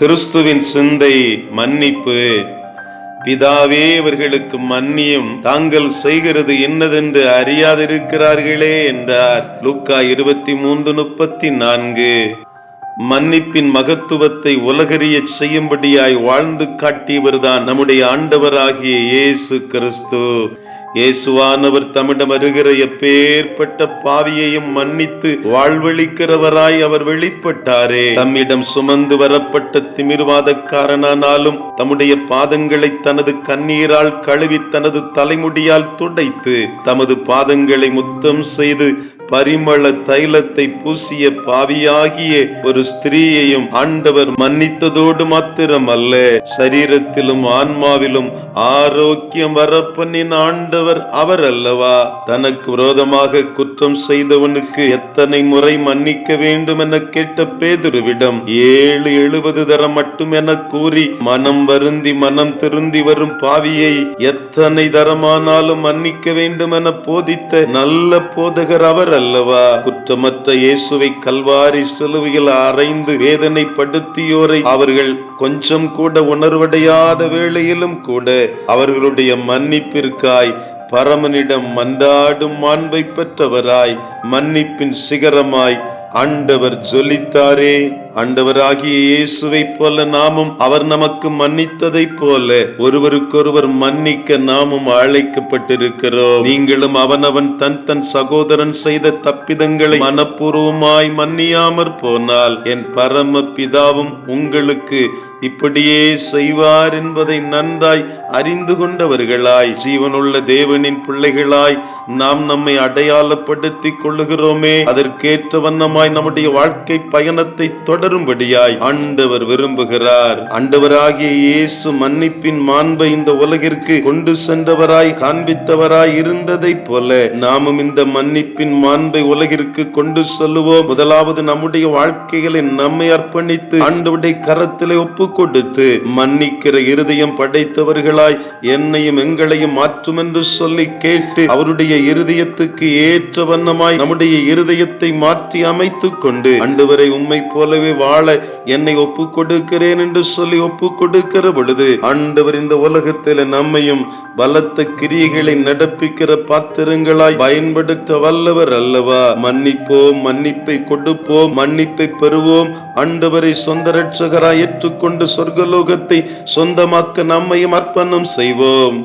கிறிஸ்துவின் சிந்தை மன்னிப்பு. பிதாவே, இவர்களுக்கு மன்னியும், தாங்கள் செய்கிறது என்னதென்று அறியாதிருக்கிறார்களே என்றார். லூக்கா 23:34. மன்னிப்பின் மகத்துவத்தை உலகறியச் செய்யும்படியாய் வாழ்ந்து காட்டியவர்தான் நம்முடைய ஆண்டவராகிய இயேசு கிறிஸ்து. இயேசுவானவர் தம்மிடம் வருகிற எப்பேற்பட்ட பாவியையும் மன்னித்து வாழ்வழிக்கிறவராய் அவர் வெளிப்பட்டாரே. தம்மிடம் சுமந்து வரப்பட்ட திமிர்வாதக்காரனானாலும் தம்முடைய பாதங்களை தனது கண்ணீரால் கழுவி தனது தலைமுடியால் துடைத்து தமது பாதங்களை முத்தம் செய்து பரிமள தைலத்தை பூசிய பாவியாகிய ஒரு ஸ்திரீயையும் ஆண்டவர் மன்னித்ததோடு மாத்திரமல்ல, சரீரத்திலும் ஆன்மாவிலும் ஆரோக்கியம் வரப்பண்ணின் ஆண்டவர் அவர் அல்லவா. தனக்கு விரோதமாக குற்றம் செய்தவனுக்கு எத்தனை முறை மன்னிக்க வேண்டும் என கேட்ட பேதுருவிடம் 70 தரம் மட்டும் என கூறி மனம் வருந்தி மனம் திருந்தி வரும் பாவியை எத்தனை தரமானாலும் மன்னிக்க வேண்டும் என போதித்த நல்ல போதகர் அவர் அல்லவா. குற்றமற்ற இயேசுவை கல்வாரி சிலுவையில் அறைந்து வேதனைப்படுத்தியோரை அவர்கள் கொஞ்சம் கூட உணர்வடையாத வேளையிலும் கூட அவர்களுடைய மன்னிப்பிற்காய் பரமனிடம் மன்றாடும் மாண்பை பெற்றவராய் மன்னிப்பின் சிகரமாய் ஆண்டவர் ஜொலித்தாரே. ஆண்டவராகிய இயேசுவை போல நாமும் அவர் நமக்கு மன்னித்ததை போல ஒருவருக்கொருவர் மன்னிக்க நாமும் அழைக்கப்பட்டிருக்கிறோம். நீங்களும் அவனவன் தன் சகோதரன் செய்த தப்பிதங்களை மனப்பூர்வமாய் மன்னியாமற் போனால் என் பரம பிதாவும் உங்களுக்கு இப்படியே செய்வார் என்பதை நன்றாய் அறிந்து கொண்டவர்களாய் ஜீவனுள்ள தேவனின் பிள்ளைகளாய் நாம் நம்மை அடையாளப்படுத்திக் கொள்ளுகிறோமே. அதற்கேற்ற வண்ணமாய் நம்முடைய வாழ்க்கை பயணத்தை தொடரும்படியாய் ஆண்டவர் விரும்புகிறார். ஆண்டவராகிய இயேசு மன்னிப்பின் மாண்பை இந்த உலகிற்கு கொண்டு சென்றவராய் காண்பித்தவராய் இருந்ததை போல நாமும் இந்த மன்னிப்பின் மாண்பை உலகிற்கு கொண்டு செல்லுவோம். முதலாவது நம்முடைய வாழ்க்கைகளை நம்மை அர்ப்பணித்து ஆண்டவருடைய கரத்திலே ஒப்பு கொடுத்து மன்னிக்கிற இருதயம் படைத்தவர்களாய் என்னையும் எங்களையும் மாற்றும் என்று சொல்லி கேட்டு அவருடைய இருதயத்துக்கு ஏற்ற வண்ணமாய் நம்முடைய இருதயத்தை மாற்றி அமைத்துக் கொண்டு ஆண்டவரை உம்மை போலவே வாழ என்னை ஒப்பு கொடுக்கிறேன் என்று சொல்லி ஒப்பு கொடுக்கிற பொழுது ஆண்டவர் இந்த உலகத்தில் நம்மையும் பலத்த கிரியைகளை நடப்பிக்கிற பாத்திரங்களாய் பயன்படுத்த வல்லவர் அல்லவா. மன்னிப்போம், மன்னிப்பை கொடுப்போம், மன்னிப்பை பெறுவோம். ஆண்டவரை சொந்த இரட்சகராய் ஏற்றுக்கொண்டு சொர்க்கலோகத்தை சொந்தமாக்க நம்மையும் அர்ப்பணம் செய்வோம்.